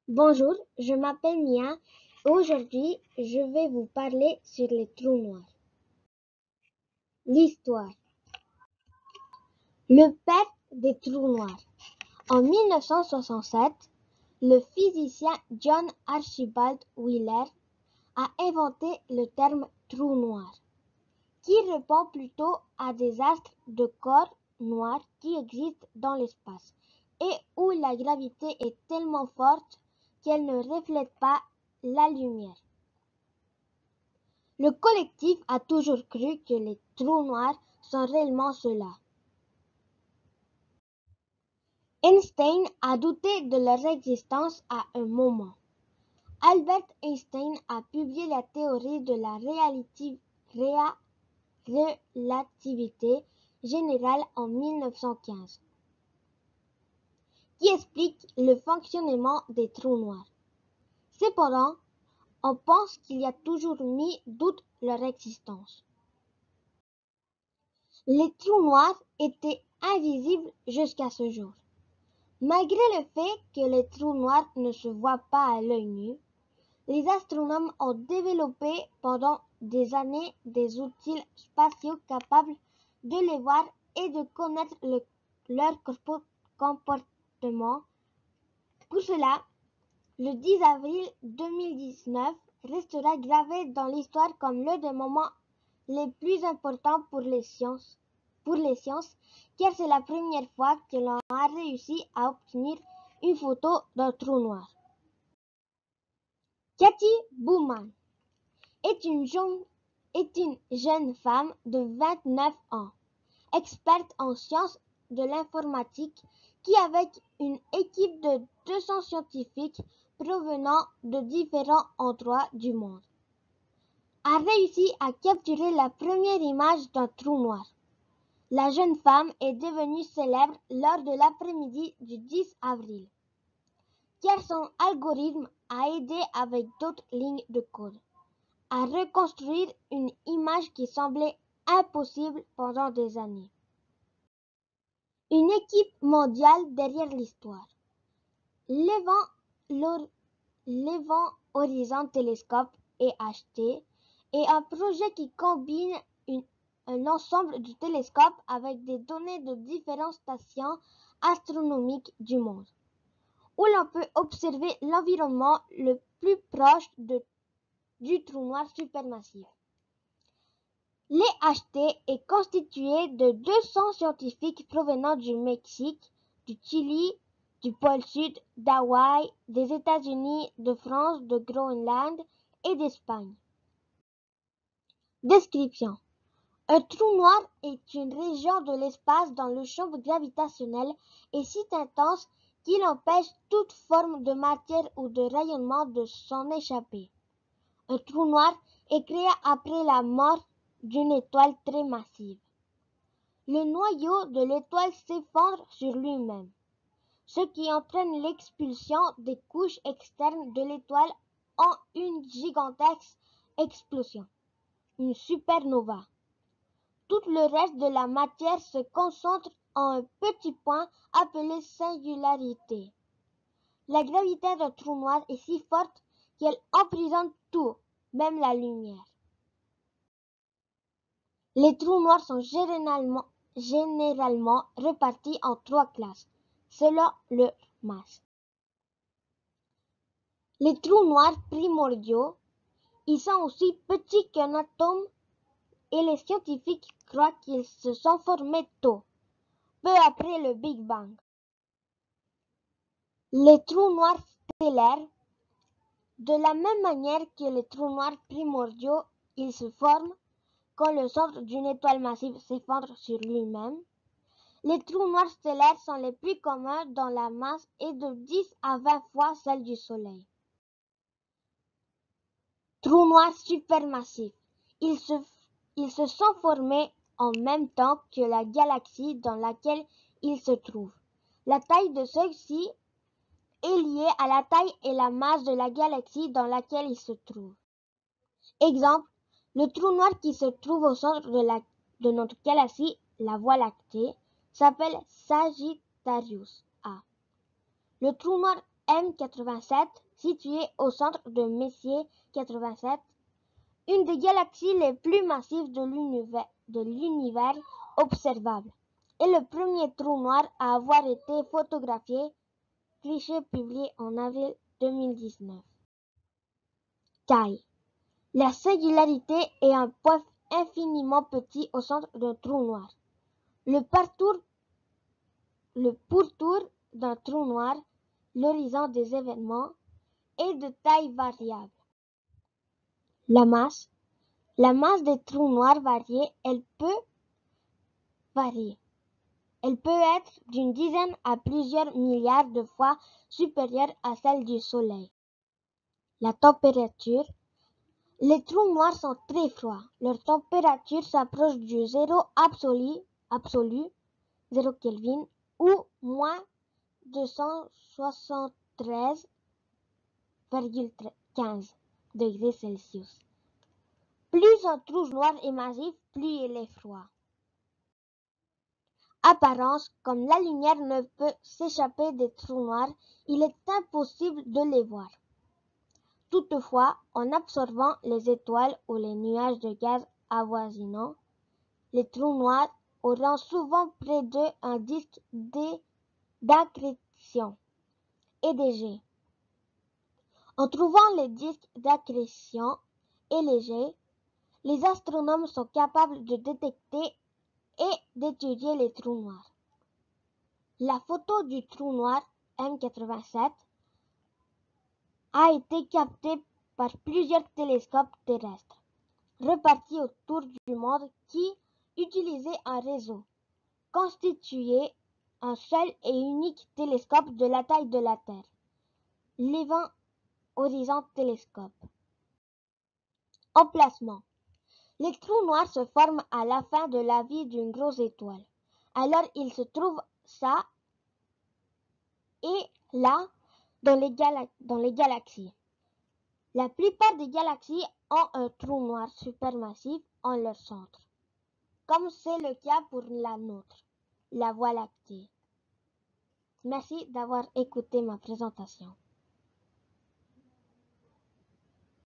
Bonjour, je m'appelle Mia. Aujourd'hui, je vais vous parler sur les trous noirs. L'histoire. Le père des trous noirs. En 1967, le physicien John Archibald Wheeler a inventé le terme trou noir, qui répond plutôt à des astres de corps noirs qui existent dans l'espace et où la gravité est tellement forte qu'elle ne reflète pas la lumière. Le collectif a toujours cru que les trous noirs sont réellement cela. Einstein a douté de leur existence à un moment. Albert Einstein a publié la théorie de la relativité générale en 1915, qui explique le fonctionnement des trous noirs. Cependant, on pense qu'il y a toujours mis doute leur existence. Les trous noirs étaient invisibles jusqu'à ce jour. Malgré le fait que les trous noirs ne se voient pas à l'œil nu, les astronomes ont développé pendant des années des outils spatiaux capables de les voir et de connaître leur comportement. Pour cela, le 10 avril 2019 restera gravé dans l'histoire comme l'un des moments les plus importants pour les sciences, car c'est la première fois que l'on a réussi à obtenir une photo d'un trou noir. Cathy Bowman est une jeune femme de 29 ans, experte en sciences de l'informatique, qui avec une équipe de 200 scientifiques provenant de différents endroits du monde, a réussi à capturer la première image d'un trou noir. La jeune femme est devenue célèbre lors de l'après-midi du 10 avril, car son algorithme a aidé avec d'autres lignes de code à reconstruire une image qui semblait impossible pendant des années. Une équipe mondiale derrière l'histoire. L'Event Horizon Telescope (EHT) est un projet qui combine un ensemble de télescopes avec des données de différentes stations astronomiques du monde, où l'on peut observer l'environnement le plus proche du trou noir supermassif. L'EHT est constitué de 200 scientifiques provenant du Mexique, du Chili, du pôle Sud, d'Hawaï, des États-Unis, de France, de Groenland et d'Espagne. Description. Un trou noir est une région de l'espace dont le champ gravitationnel est si intense qu'il empêche toute forme de matière ou de rayonnement de s'en échapper. Un trou noir est créé après la mort d'une étoile très massive. Le noyau de l'étoile s'effondre sur lui-même, ce qui entraîne l'expulsion des couches externes de l'étoile en une gigantesque explosion, une supernova. Tout le reste de la matière se concentre en un petit point appelé singularité. La gravité d'un trou noir est si forte qu'elle emprisonne tout, même la lumière. Les trous noirs sont généralement répartis en 3 classes, selon leur masse. Les trous noirs primordiaux, ils sont aussi petits qu'un atome et les scientifiques croient qu'ils se sont formés tôt, peu après le Big Bang. Les trous noirs stellaires, de la même manière que les trous noirs primordiaux, ils se forment quand le centre d'une étoile massive s'effondre sur lui-même. Les trous noirs stellaires sont les plus communs dont la masse est de 10 à 20 fois celle du Soleil. Trous noirs supermassifs. Ils se sont formés en même temps que la galaxie dans laquelle ils se trouvent. La taille de ceux-ci est liée à la taille et la masse de la galaxie dans laquelle ils se trouvent. Exemple, le trou noir qui se trouve au centre de notre galaxie, la Voie lactée, s'appelle Sagittarius A. Le trou noir M87, située au centre de Messier 87, une des galaxies les plus massives de l'univers observable, et le premier trou noir à avoir été photographié, cliché publié en avril 2019. Taille. La singularité est un point infiniment petit au centre d'un trou noir. Le pourtour d'un trou noir, l'horizon des événements, est de taille variable. La masse des trous noirs elle peut varier. Elle peut être d'une dizaine à plusieurs milliards de fois supérieure à celle du Soleil. La température. Les trous noirs sont très froids. Leur température s'approche du zéro absolu, 0 Kelvin, ou moins 273,15 degrés Celsius. Plus un trou noir est massif, plus il est froid. Apparence, comme la lumière ne peut s'échapper des trous noirs, il est impossible de les voir. Toutefois, en absorbant les étoiles ou les nuages de gaz avoisinants, les trous noirs auront souvent près d'eux un disque d'accrétion et légers. En trouvant les disques d'accrétion et légers, les astronomes sont capables de détecter et d'étudier les trous noirs. La photo du trou noir M87 a été captée par plusieurs télescopes terrestres, répartis autour du monde qui utilisaient un réseau, constitué un seul et unique télescope de la taille de la Terre, l'Event Horizon Telescope. Emplacement. Les trous noirs se forment à la fin de la vie d'une grosse étoile. Alors ils se trouvent ça et là dans les galaxies. La plupart des galaxies ont un trou noir supermassif en leur centre, comme c'est le cas pour la nôtre, la Voie lactée. Merci d'avoir écouté ma présentation.